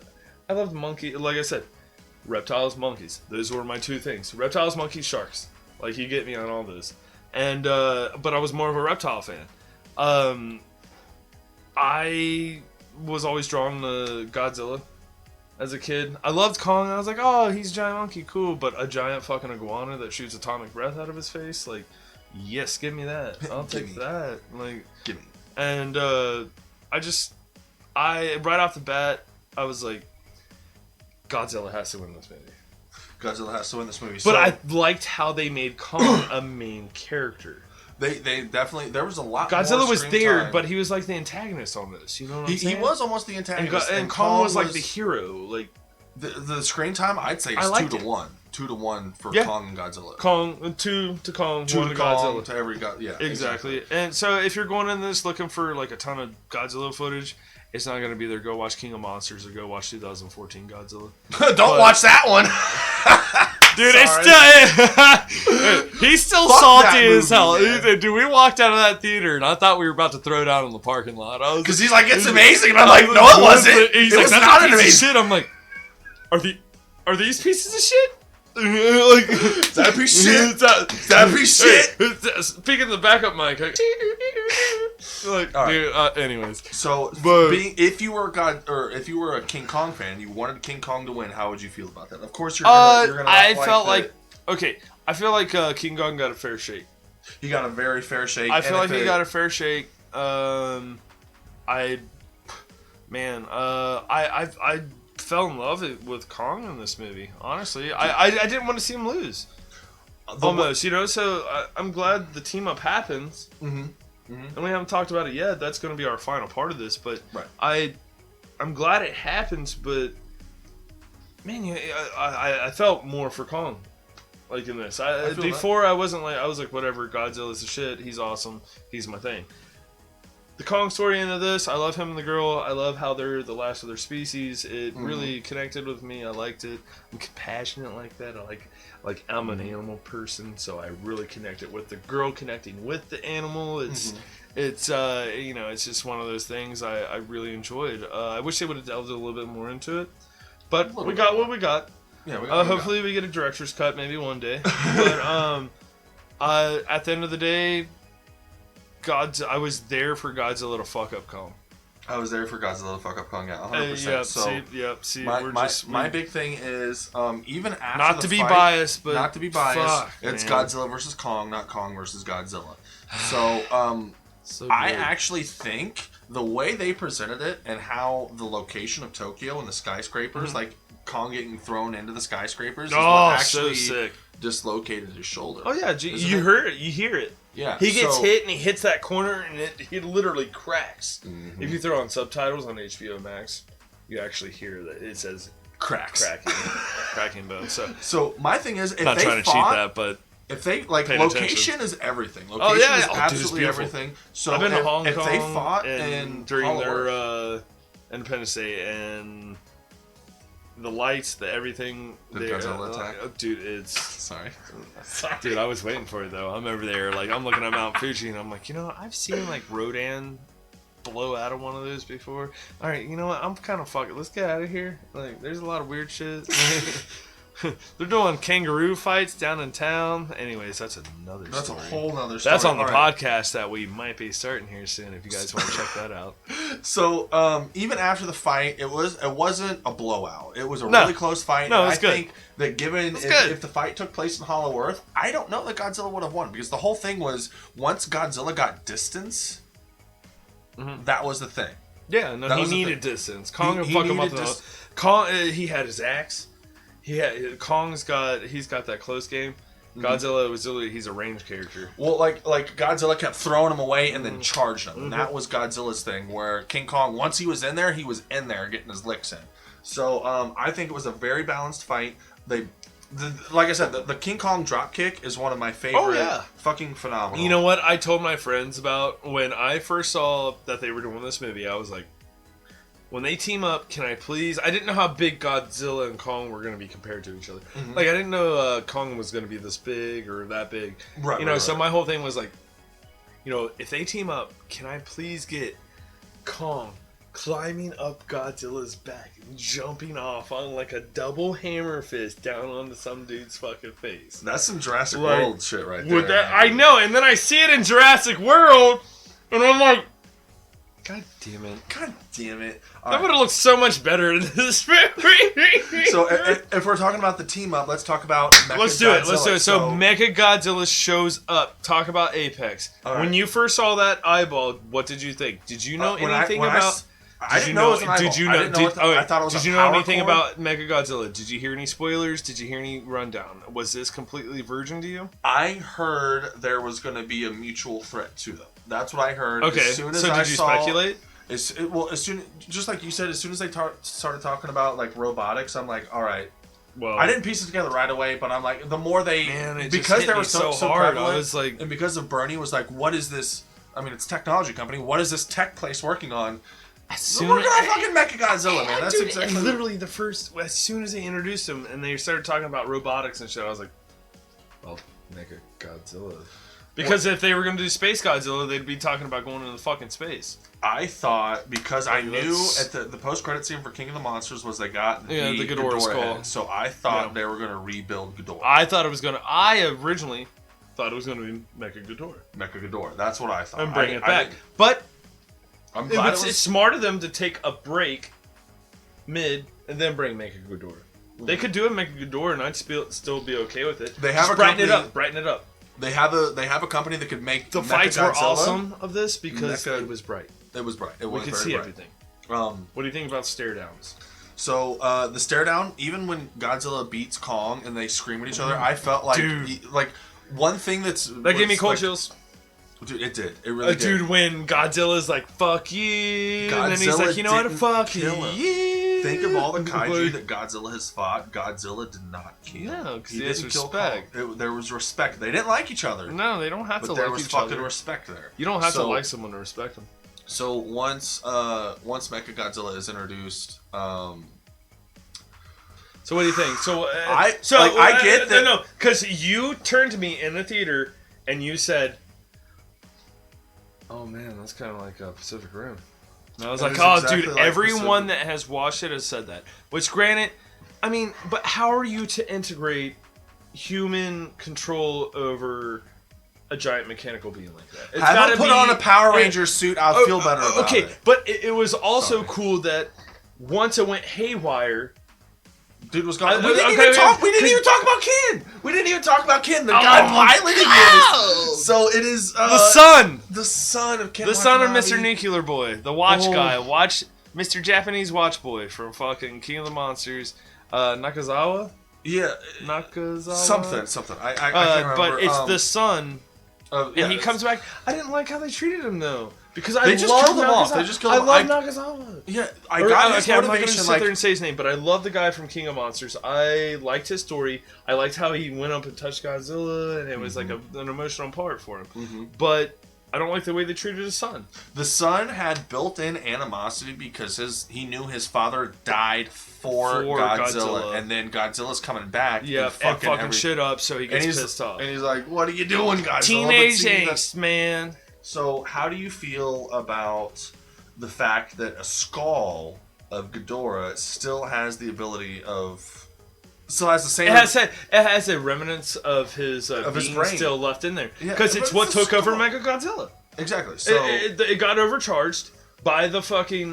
monkey. Like I said, reptiles, monkeys. Those were my two things. Reptiles, monkeys, sharks. Like you get me on all those. And but I was more of a reptile fan. I was always drawn to Godzilla as a kid. I loved Kong. I was like, oh, he's a giant monkey, cool. But a giant fucking iguana that shoots atomic breath out of his face, like, yes, give me that. I'll take that. Like, give me. And right off the bat, I was like, Godzilla has to win this movie. Godzilla has to win this movie. But I liked how they made Kong a main character. They definitely, there was a lot. Godzilla more was there, time. But he was like the antagonist on this. You know what I'm saying? He was almost the antagonist, and Kong was like the hero. Like the screen time, I'd say is 2-1. 2-1 for Kong and Godzilla. Kong 2 to Kong, 1 to Godzilla. To every exactly. And so if you're going in this looking for like a ton of Godzilla footage, it's not going to be there. Go watch King of Monsters or go watch 2014 Godzilla. Don't watch that one. Dude, it's still... he's still Fuck salty that as hell. movie, Dude, we walked out of that theater, and I thought we were about to throw down in the parking lot. Because he's like, it's amazing. And I'm like, no, it wasn't. He's It like, was that's not a an piece amazing. of shit. I'm like, are these pieces of shit? Like, Is that a piece of shit? Is that a piece of shit? Speaking of the backup mic, like, All right. dude. Anyways, So, But- if you were a King Kong fan, you wanted King Kong to win. How would you feel about that? Of course, you're gonna. I felt like I feel like King Kong got a fair shake. he got a very fair shake. I feel like he got a fair shake. I fell in love with Kong in this movie. Honestly, I didn't want to see him lose. Almost, you know. So I'm glad the team up happens. Mm-hmm. And we haven't talked about it yet. That's going to be our final part of this. But Right. I'm glad it happens. But man, I felt more for Kong, like in this. Before I was like, whatever. Godzilla's the shit. He's awesome. He's my thing. The Kong story into this, I love him and the girl. I love how they're the last of their species. It really connected with me. I liked it. I'm compassionate like that. I'm an animal person, so I really connected with the girl connecting with the animal. It's it's just one of those things I really enjoyed. I wish they would have delved a little bit more into it, but we got what we got. Yeah. Hopefully we get a director's cut maybe one day. But at the end of the day, I was there for Godzilla to fuck up Kong. I was there for Godzilla to fuck up Kong. Yeah, 100%. See, my big thing is even after not to be biased, but not to be biased. Fuck, it's man. Godzilla versus Kong, not Kong versus Godzilla. So So I good. actually think the way they presented it and how the location of Tokyo and the skyscrapers, like Kong getting thrown into the skyscrapers, is what actually so sick. dislocated his shoulder. Oh yeah, you heard it. You hear it. Yeah, He gets hit and he hits that corner and it literally cracks. Mm-hmm. If you throw on subtitles on HBO Max, you actually hear that it says cracks, cracking bone. So my thing is, if not they trying to cheat that, but if they like paid location attention. is everything. Oh, Location yeah, is dude, it's absolutely beautiful. everything. So I've been to Hong if Kong they fought in during Hollow their Earth, Independence Day and the lights, everything. The Godzilla attack? Dude, it's sorry. dude. I was waiting for it though. I'm over there, like I'm looking at Mount Fuji, and I'm like, I've seen like Rodan blow out of one of those before. All right, you know what? I'm kind of fucking. Let's get out of here. Like, there's a lot of weird shit. They're doing kangaroo fights down in town. Anyways, that's another story. That's a whole nother story. That's on the All right. podcast that we might be starting here soon. If you guys want to check that out. So even after the fight, it wasn't a blowout. It was a really close fight. No, and it was I good. think that given if the fight took place in Hollow Earth, I don't know that Godzilla would have won, because the whole thing was once Godzilla got distance, that was the thing. Yeah, no, That he was the needed thing. distance. Kong would He fuck him up. needed Kong, he had his axe. Kong's got that close game. Godzilla was he's a ranged character. Well, like Godzilla kept throwing him away and then charged him. And that was Godzilla's thing, where King Kong, once he was in there getting his licks in. So I think it was a very balanced fight. Like I said, the King Kong drop kick is one of my favorite. Oh, yeah. Fucking phenomenal. You know what I told my friends about when I first saw that they were doing this movie? I was like, when they team up, can I please? I didn't know how big Godzilla and Kong were going to be compared to each other. Like, I didn't know Kong was going to be this big or that big. Right. So my whole thing was like, if they team up, can I please get Kong climbing up Godzilla's back and jumping off on like a double hammer fist down onto some dude's fucking face? That's some Jurassic World shit right there. With that, I know, and then I see it in Jurassic World, and I'm like, God damn it. That would have looked so much better in this movie. So if we're talking about the team up, let's talk about Mecha Let's do it. Godzilla. So Mecha Godzilla shows up. Talk about Apex. All right. When you first saw that eyeball, what did you think? Did you know anything about... I didn't know it was an eyeball. Did you know? I thought it was Did a you know power anything cord. about Mecha Godzilla? Did you hear any spoilers? Did you hear any rundown? Was this completely virgin to you? I heard there was going to be a mutual threat to them. That's what I heard. Okay. As soon as So I did you saw, speculate? Just like you said, as soon as they started talking about like robotics, I'm like, all right. Well, I didn't piece it together right away, but I'm like, the more they, it because just hit they were me so hard. prevalent, I was like, and because of Bernie was like, what is this? I mean, it's a technology company. What is this tech place working on? As We're gonna fucking Mechagodzilla, man. That's dude, exactly. and literally the first, as soon as they introduced him and they started talking about robotics and shit, I was like, well, Mechagodzilla. Because if they were gonna do Space Godzilla, they'd be talking about going into the fucking space. I thought, because I knew at the post-credit scene for King of the Monsters was they got the Ghidorah skull. head, so I thought they were gonna rebuild Ghidorah. I originally thought it was gonna be Mechaghidorah. That's what I thought. And bring it back. But I'm glad it's smart of them to take a break mid and then bring Mechaghidorah. They could do a Mechaghidorah and I'd still be okay with it. They have Just brighten it up. They have a company that could make the fights were awesome of this because it was bright. It was bright. We could see everything. What do you think about stare downs? So the stare down, even when Godzilla beats Kong and they scream at each other, I felt like one thing that gave me cold chills. Dude, it did. It really did. Dude, when Godzilla's like, fuck you, and then he's like, you know what, fuck you. Think of all the kaiju that Godzilla has fought. Godzilla did not kill. No, because he didn't respect. There was respect. They didn't like each other. No, they don't have to like each other. But there was fucking respect there. You don't have to like someone to respect them. So once Mechagodzilla is introduced, so what do you think? So I get that. No, because you turned to me in the theater and you said, "Oh man, that's kind of like Pacific Rim." And I was like, "Oh, exactly dude, like everyone that has watched it has said that." Which, granted, I mean, but how are you to integrate human control over a giant mechanical being like that? It's have him put on a Power Ranger suit. I'll feel better about it. But it was also cool that once it went haywire. Dude was gone. We didn't even talk about Ken. We didn't even talk about Ken. The guy piloting this. So it is the son. The son of Ken. The son of Mr. Nuclear Boy, the watch guy, Mr. Japanese Watch Boy from fucking King of the Monsters, Nakazawa. Yeah, Nakazawa. Something. I can't remember. But it's the son. And he comes back. I didn't like how they treated him though. Because I just killed him off. They just killed him. I love Nakazawa. Yeah, I got his motivation. I'm not going to sit there and say his name, but I love the guy from King of Monsters. I liked his story. I liked how he went up and touched Godzilla, and it was like an emotional part for him. Mm-hmm. But I don't like the way they treated his son. The son had built-in animosity because he knew his father died for Godzilla, and then Godzilla's coming back. Yeah, and fucking shit up, so he gets pissed off. And he's like, "What are you doing, Godzilla?" Teenage angst, man. So, how do you feel about the fact that a skull of Ghidorah still has the ability of... Still has the same... It has a remnants of his brain still left in there. Because it's what took over Mechagodzilla. Exactly. So it got overcharged by the fucking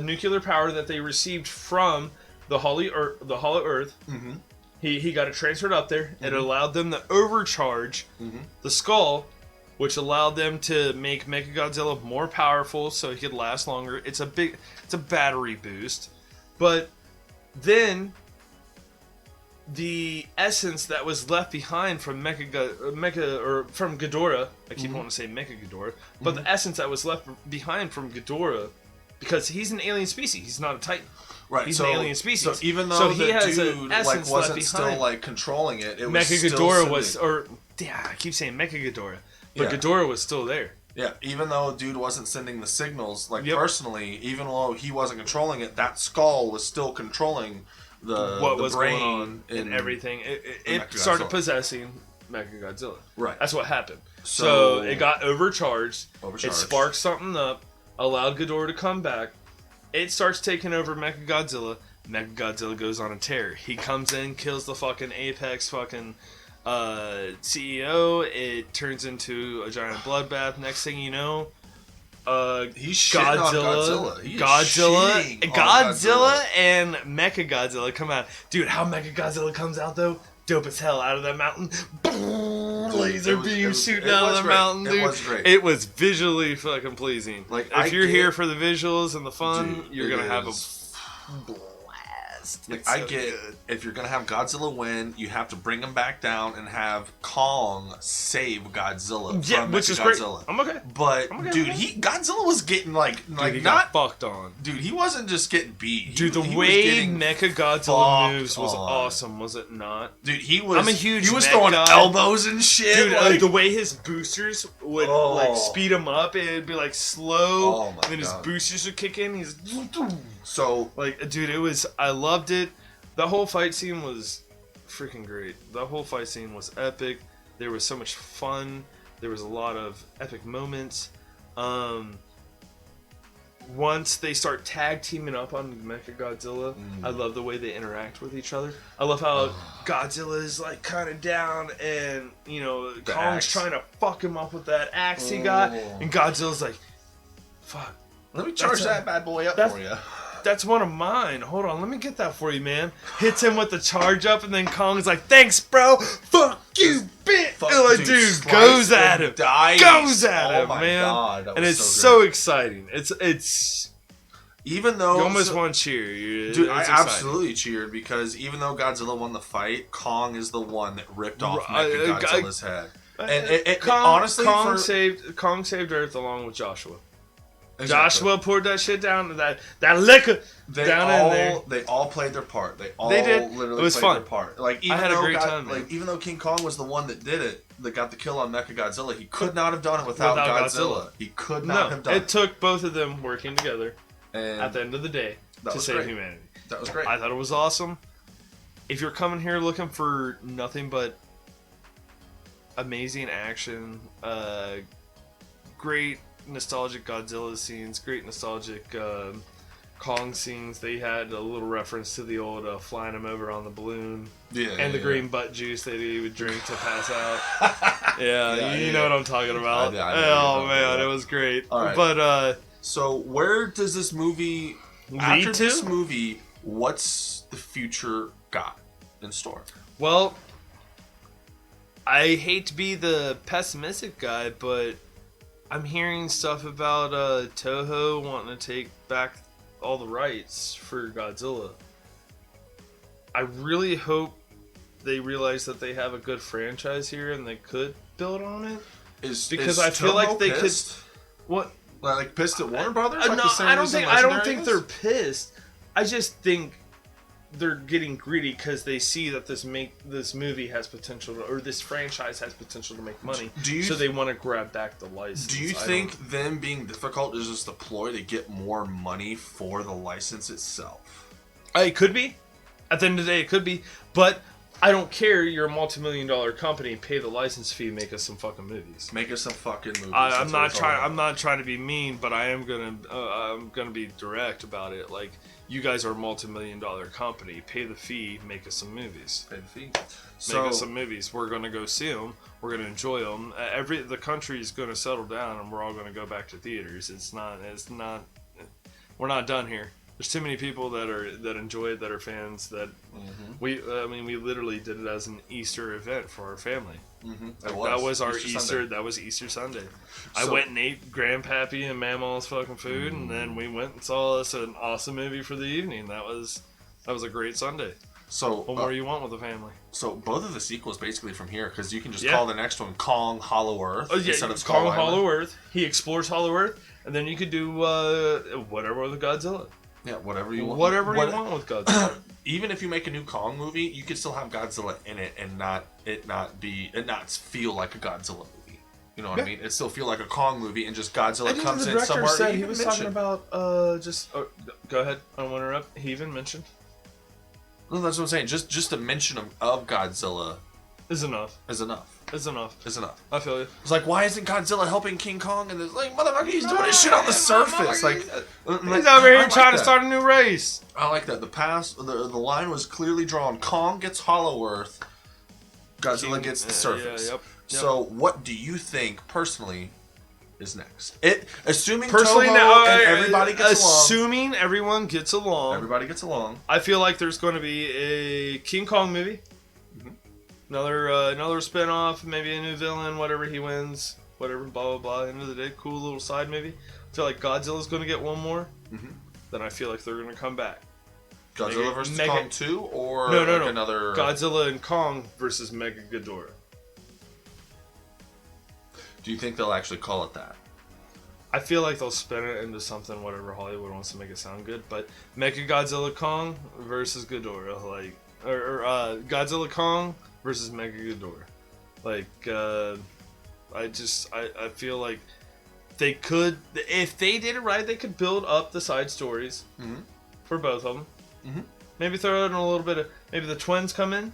nuclear power that they received from the Hollow Earth. Mm-hmm. He got it transferred up there. Mm-hmm. It allowed them to overcharge the skull, which allowed them to make Mechagodzilla more powerful so he could last longer. It's a battery boost. But then the essence that was left behind from from Ghidorah, I keep wanting to say Mechaghidorah, but the essence that was left behind from Ghidorah, because he's an alien species, he's not a Titan. Right, he's an alien species. So even though he has dude wasn't still controlling it, it was Mechaghidorah I keep saying Mechaghidorah. But Ghidorah was still there. Yeah, even though dude wasn't sending the signals, personally, even though he wasn't controlling it, that skull was still controlling what was brain going on and everything. It started possessing Mechagodzilla. Right. That's what happened. So it got overcharged. It sparked something up, allowed Ghidorah to come back. It starts taking over Mechagodzilla. Mechagodzilla goes on a tear. He comes in, kills the fucking Apex fucking... CEO. It turns into a giant bloodbath. Next thing you know, he's Godzilla and Mechagodzilla come out. Dude, how Mechagodzilla comes out though? Dope as hell out of that mountain. Laser beam shooting out of the mountain, dude. It was great. It was visually fucking pleasing. If you're here for the visuals and the fun, you're gonna have a blast. best. Like, It's I so get good. if you're gonna have Godzilla win, you have to bring him back down and have Kong save Godzilla. Yeah, from which is great. Mechagodzilla. I'm okay. But I'm okay dude, with Godzilla was getting like He not got fucked on. dude. He wasn't just getting beat. Dude, the he was way getting Mechagodzilla fucked moves was on. awesome, was it not? Dude, he was. I'm a huge He was mech throwing guy. elbows and shit. Dude, like, the way his boosters would like speed him up, it'd be like slow, Oh my and then his God. boosters would kick in. He's so like, dude, it was. I loved it. The whole fight scene was freaking great. The whole fight scene was epic. There was so much fun. There was a lot of epic moments. Once they start tag teaming up on Mechagodzilla, I love the way they interact with each other. I love how Godzilla is like kind of down, and Kong's axe. trying to fuck him up with that axe he got, and Godzilla's like, "Fuck, let me charge that bad boy up for you." that's one of mine. Hold on, let me get that for you, man." Hits him with the charge up, and then Kong's like, "Thanks, bro. Fuck you, bitch." And like, dude, goes at him. Goes at him, man. God, and it's so so exciting. It's even though you almost want to cheer. Dude, It's I exciting. absolutely cheered because even though Godzilla won the fight, Kong is the one that ripped off Mechagodzilla's head. And honestly, Kong saved Earth along with Joshua. Exactly. Joshua poured that shit down, that liquor down in there. They all played their part. They did. literally It was played fun. their part. Like, even I had a though great time, man. even though King Kong was the one that did it, that got the kill on Mechagodzilla, he could not have done it without Godzilla. He could not have done it. It took both of them working together And at the end of the day to save great. humanity. That was great. I thought it was awesome. If you're coming here looking for nothing but amazing action, great nostalgic Godzilla scenes, great nostalgic Kong scenes. They had a little reference to the old flying him over on the balloon, and the green butt juice that he would drink to pass out. You know what I'm talking about. Oh man, it was great. All right. But so where does this movie lead to? This movie, what's the future got in store? Well, I hate to be the pessimistic guy, but I'm hearing stuff about Toho wanting to take back all the rights for Godzilla. I really hope they realize that they have a good franchise here and they could build on it. Because I feel like they could. What? Like pissed at Warner Brothers? Like No, the same I don't reason think. I don't Legendary think is? they're pissed. I just think they're getting greedy because they see that this movie has potential, or this franchise has potential to make money. So they want to grab back the license. Do you think them being difficult is just a ploy to get more money for the license itself? It could be. At the end of the day, it could be. But I don't care. You're a multi-million-dollar company. Pay the license fee. Make us some fucking movies. Make us some fucking movies. I'm not trying to be mean, but I am gonna be direct about it. Like, you guys are a multi-million-dollar company. Pay the fee. Make us some movies. Pay the fee. Make us some movies. We're gonna go see them. We're gonna enjoy them. The country is gonna settle down, and we're all gonna go back to theaters. It's not. We're not done here. There's too many people that enjoy it, that are fans. That we literally did it as an Easter event for our family. That was our Easter. That was Easter Sunday. I went and ate Grandpappy and Mamaw's fucking food, and then we went and saw us an awesome movie for the evening. That was a great Sunday. So what more do you want with a family? So both of the sequels basically from here, because you can just call the next one Kong Hollow Earth instead of Kong Hollow Earth. He explores Hollow Earth, and then you could do whatever with Godzilla. Yeah, whatever you want. Whatever you want with Godzilla. Even if you make a new Kong movie, you could still have Godzilla in it and not feel like a Godzilla movie. You know what I mean? It still feel like a Kong movie, and just Godzilla comes in somewhere. Said he was talking about go ahead. I don't want to interrupt. He even mentioned. No, that's what I'm saying. Just a mention of Godzilla is enough. It's enough. I feel you. It's like, why isn't Godzilla helping King Kong? And it's like, motherfucker, he's doing his shit on the surface. Like, he's over here trying to start a new race. I like that. The line was clearly drawn. Kong gets Hollow Earth. Godzilla gets the surface. Yep. So, what do you think personally is next? Assuming personally Toho and everybody gets assuming everyone gets along. Everybody gets along. I feel like there's going to be a King Kong movie. Another spin-off, maybe a new villain, whatever he wins, whatever, blah, blah, blah. End of the day, cool little side movie. I feel like Godzilla's going to get one more. Then I feel like they're going to come back. Godzilla vs. Kong 2 or no. another... Godzilla and Kong versus Mega Ghidorah. Do you think they'll actually call it that? I feel like they'll spin it into something, whatever Hollywood wants to make it sound good. But Mega Godzilla Kong versus Ghidorah, like, or Godzilla Kong versus Mega Ghidorah. Like, I feel like they could, if they did it right, they could build up the side stories for both of them. Maybe throw in a little bit of, maybe the twins come in.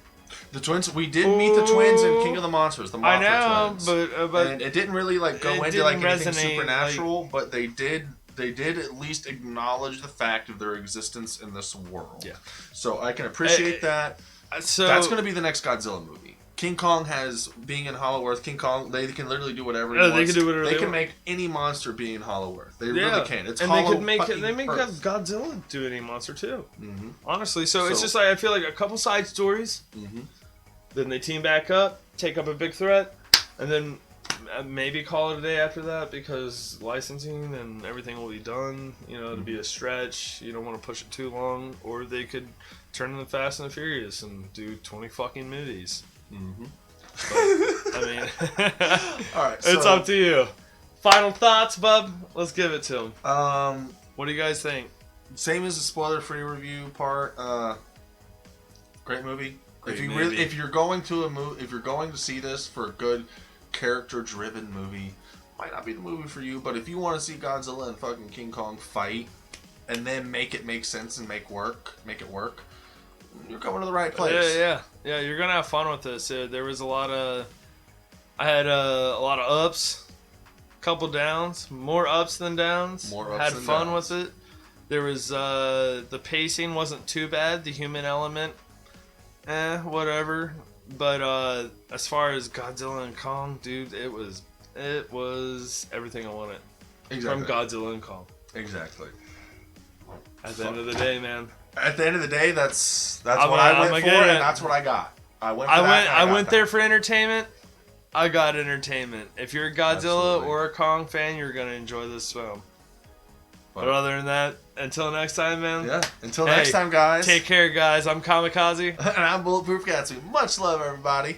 The twins, we did meet the twins in King of the Monsters, the Mothra twins. but and it didn't really like go into like anything supernatural, but they did at least acknowledge the fact of their existence in this world. Yeah. So I can appreciate that. So that's going to be the next Godzilla movie. King Kong has, being in Hollow Earth, King Kong, they can literally do whatever they want. They can do whatever they can want. Make any monster be in Hollow Earth. They really can. It's and Hollow they make Earth. Godzilla do any monster too. Honestly, so it's just like I feel like a couple side stories. Then they team back up, take up a big threat, and then maybe call it a day after that because licensing and everything will be done. You know, it'll be a stretch. You don't want to push it too long, or they could turn into Fast and the Furious and do 20 fucking movies. But, I mean, all right, it's up to you. Final thoughts, bub? Let's give it to them. What do you guys think? Same as the spoiler-free review part. Great movie. If you're going to see this for a good character-driven movie, might not be the movie for you. But if you want to see Godzilla and fucking King Kong fight, and then make it make sense and make it work, you're coming to the right place. Yeah. You're gonna have fun with this. There was I had a lot of ups, couple downs, more ups than downs. Had fun with it. There was the pacing wasn't too bad. The human element, whatever. But as far as Godzilla and Kong, dude, it was everything I wanted from Godzilla and Kong. Exactly. At the end of the day, man. At the end of the day, that's what I went for, and that's what I got. I went there for entertainment. I got entertainment. If you're a Godzilla or a Kong fan, you're gonna enjoy this film. But other than that, until next time, man. Yeah. Until next time, guys. Take care, guys. I'm ComiCazi. And I'm Bulletproof Gatsby. Much love, everybody.